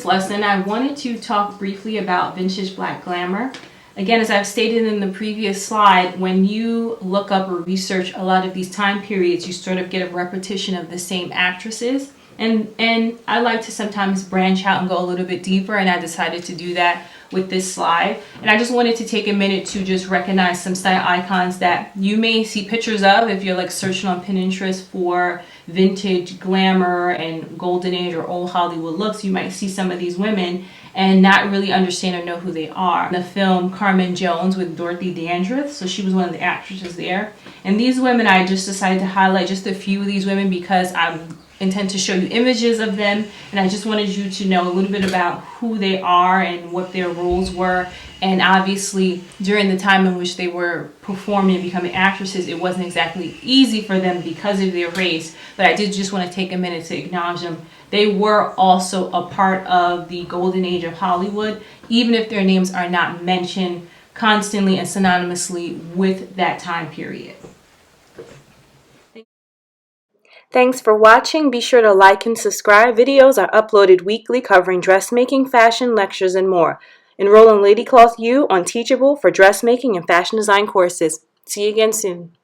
lesson, I wanted to talk briefly about vintage black glamour. Again, as I've stated in the previous slide, when you look up or research a lot of these time periods, you sort of get a repetition of the same actresses. And I like to sometimes branch out and go a little bit deeper, and I decided to do that with this slide. And I just wanted to take a minute to just recognize some style icons that you may see pictures of if you're like searching on Pinterest for vintage glamour and golden age or old Hollywood looks. You might see some of these women and not really understand or know who they are. In the film Carmen Jones with Dorothy Dandridge, so she was one of the actresses there. And these women, I just decided to highlight just a few of these women because I intend to show you images of them, and I just wanted you to know a little bit about who they are and what their roles were. And obviously during the time in which they were performing and becoming actresses, it wasn't exactly easy for them because of their race, but I did just want to take a minute to acknowledge them. They were also a part of the golden age of Hollywood, even if their names are not mentioned constantly and synonymously with that time period. Thanks for watching. Be sure to like and subscribe. Videos are uploaded weekly covering dressmaking, fashion, lectures, and more. Enroll in Lady Cloth U on Teachable for dressmaking and fashion design courses. See you again soon.